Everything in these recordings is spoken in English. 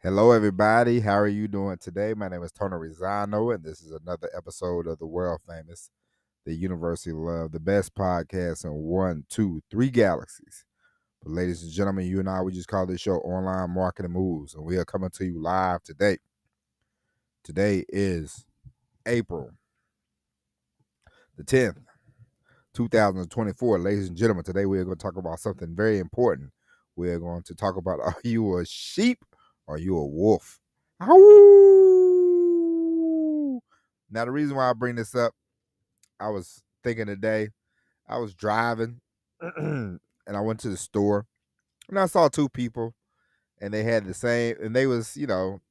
Hello, everybody. How are you doing today? My name is Tony Rizano, and this is another episode of the world famous, the University of Love, the best podcast in 1, 2, 3 galaxies. But, ladies and gentlemen, you and I, we just call this show Online Marketing Moves, and we are coming to you live today. Today is April the 10th, 2024. Ladies and gentlemen, today we are going to talk about something very important. We are going to talk about, are you a sheep or are you a wolf? Ow! Now, the reason why I bring this up, I was thinking today, I was driving and I went to the store and I saw two people and they had the same, and they was,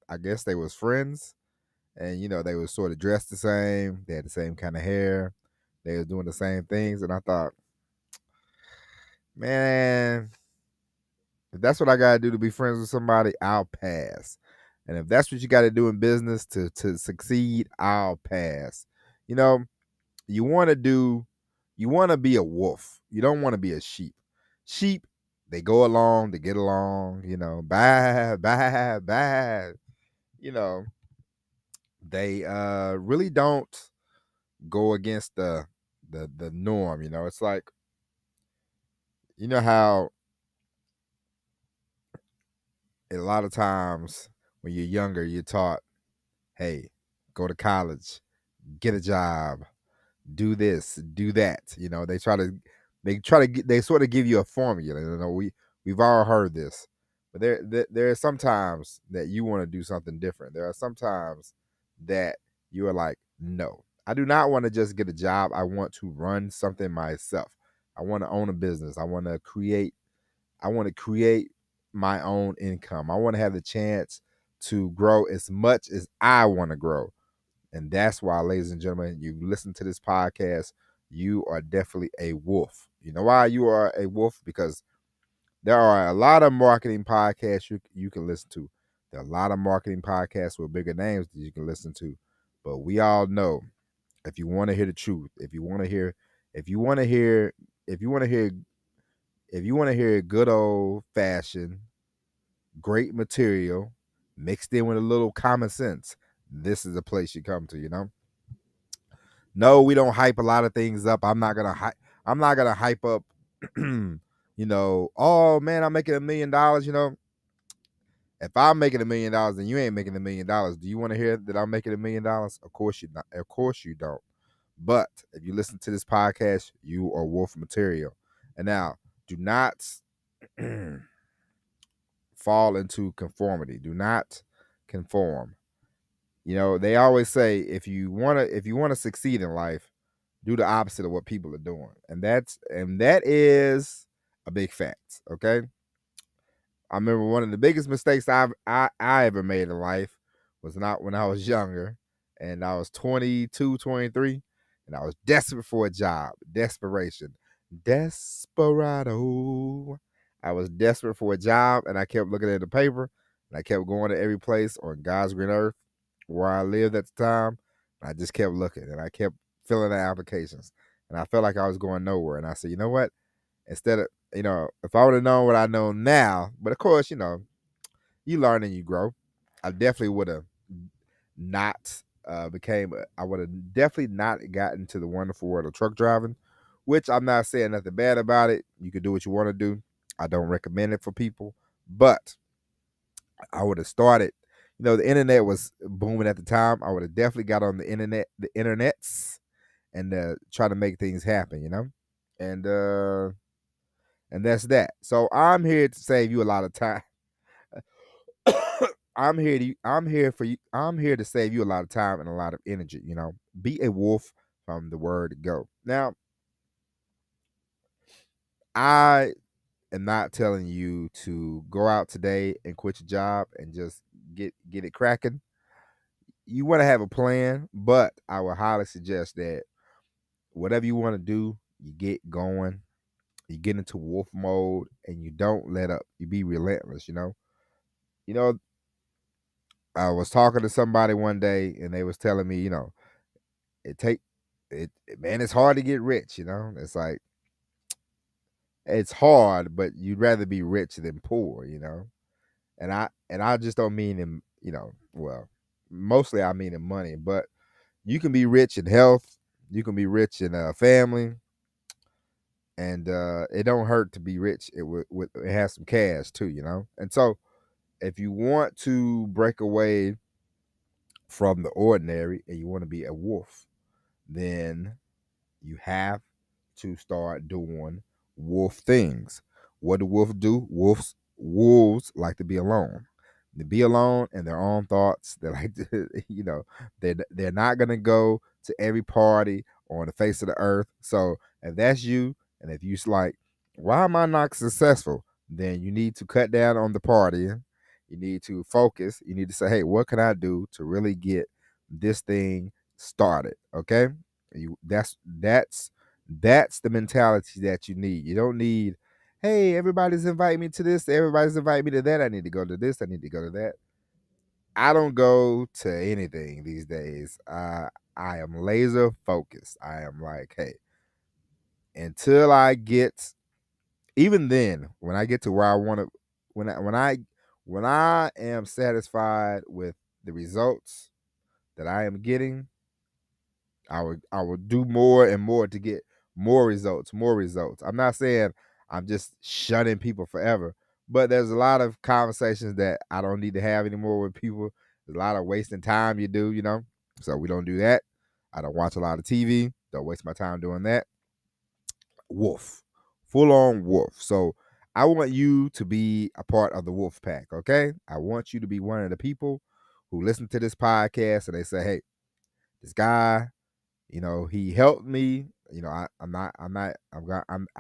I guess they was friends, and, they was sort of dressed the same. They had the same kind of hair. They was doing the same things. And I thought, man, if that's what I got to do to be friends with somebody, I'll pass. And if that's what you got to do in business to succeed, I'll pass. You know, you want to be a wolf. You don't want to be a sheep. Sheep, they go along, they get along, bye, bye, bye. You know, they really don't go against the norm. It's like, how a lot of times when you're younger, you're taught, hey, go to college, get a job, do this, do that. They sort of give you a formula. We've all heard this, but there are some times that you want to do something different. There are some times that you are like, no, I do not want to just get a job. I want to run something myself. I want to own a business. I want to create my own income. I want to have the chance to grow as much as I want to grow. And that's why, ladies and gentlemen, you listen to this podcast, you are definitely a wolf. You know why you are a wolf? Because there are a lot of marketing podcasts you can listen to. There are a lot of marketing podcasts with bigger names that you can listen to. But we all know, if you want to hear the truth, if you want to hear, if you want to hear, if you want to hear, if you want to hear good old fashioned, great material mixed in with a little common sense, this is the place you come to. No, we don't hype a lot of things up. I'm not gonna hype up oh man, I'm making $1 million. If I'm making $1 million and you ain't making $1 million, do you want to hear that I'm making $1 million? Of course you not. Of course you don't. But if you listen to this podcast, you are wolf material. And now, do not fall into conformity. Do not conform. They always say if you wanna succeed in life, do the opposite of what people are doing. And that is a big fact. Okay. I remember one of the biggest mistakes I ever made in life was not when I was younger and I was 22, 23, and I was desperate for a job. Desperation. Desperado. I was desperate for a job and I kept looking at the paper and I kept going to every place on God's green earth where I lived at the time. And I just kept looking and I kept filling out applications. And I felt like I was going nowhere. And I said, you know what? Instead of, if I would have known what I know now, but of course, you learn and you grow. I definitely would have not I would have definitely not gotten to the wonderful world of truck driving, which I'm not saying nothing bad about it. You can do what you want to do. I don't recommend it for people, but I would have started. The internet was booming at the time. I would have definitely got on the internets, and try to make things happen. And that's that. So I'm here to save you a lot of time. I'm here to save you a lot of time and a lot of energy. Be a wolf from the word go. Now, I am not telling you to go out today and quit your job and just get it cracking. You want to have a plan, but I would highly suggest that whatever you want to do, you get going, you get into wolf mode, and you don't let up. You be relentless. You know, I was talking to somebody one day, and they was telling me, it take man, it's hard to get rich. It's like it's hard, but you'd rather be rich than poor. And I just don't mean in, well, mostly I mean in money, but you can be rich in health, you can be rich in family, and it don't hurt to be rich. It has some cash too, And so if you want to break away from the ordinary and you want to be a wolf, then you have to start doing wolf things. What do wolves do? Wolves like to be alone. They be alone in their own thoughts. They like to, they're not gonna go to every party on the face of the earth. So if that's you, and if you're like, why am I not successful? Then you need to cut down on the partying. You need to focus. You need to say, hey, what can I do to really get this thing started? Okay, that's the mentality that you need. You don't need, hey, everybody's inviting me to this, everybody's inviting me to that. I need to go to this, I need to go to that. I don't go to anything these days. I am laser focused. I am like, hey, until I get, even then, when I get to where I want to, when I am satisfied with the results that I am getting, I would do more and more to get more results, more results. I'm not saying I'm just shunning people forever, but there's a lot of conversations that I don't need to have anymore with people. There's a lot of wasting time you do. So we don't do that. I don't watch a lot of TV. Don't waste my time doing that. Wolf. Full on wolf. So I want you to be a part of the wolf pack, okay? I want you to be one of the people who listen to this podcast and they say, hey, this guy, he helped me. I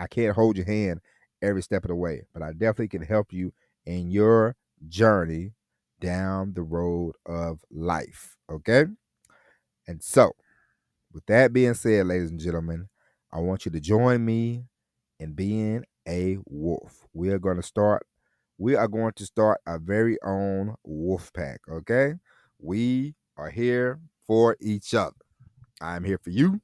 can't hold your hand every step of the way, but I definitely can help you in your journey down the road of life. Okay. And so, with that being said, ladies and gentlemen, I want you to join me in being a wolf. We are going to start our very own wolf pack. Okay. We are here for each other. I'm here for you.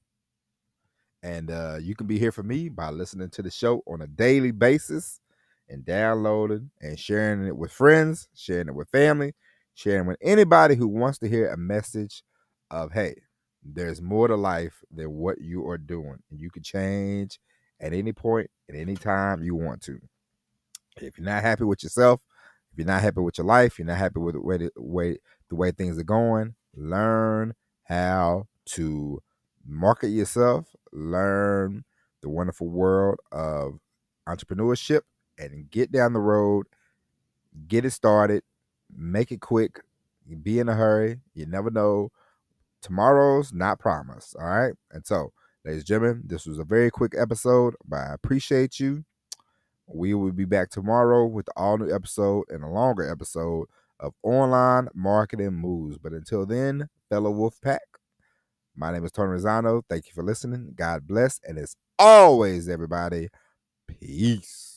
And you can be here for me by listening to the show on a daily basis and downloading and sharing it with friends, sharing it with family, sharing with anybody who wants to hear a message of, hey, there's more to life than what you are doing. And you can change at any point, at any time you want to. If you're not happy with yourself, if you're not happy with your life, you're not happy with the way things are going, learn how to market yourself, learn the wonderful world of entrepreneurship, and get down the road, get it started, make it quick, be in a hurry. You never know. Tomorrow's not promised. All right. And so, ladies and gentlemen, this was a very quick episode, but I appreciate you. We will be back tomorrow with the all new episode and a longer episode of Online Marketing Moves. But until then, fellow Wolf Pack, my name is Tony Rosano. Thank you for listening. God bless. And as always, everybody, peace.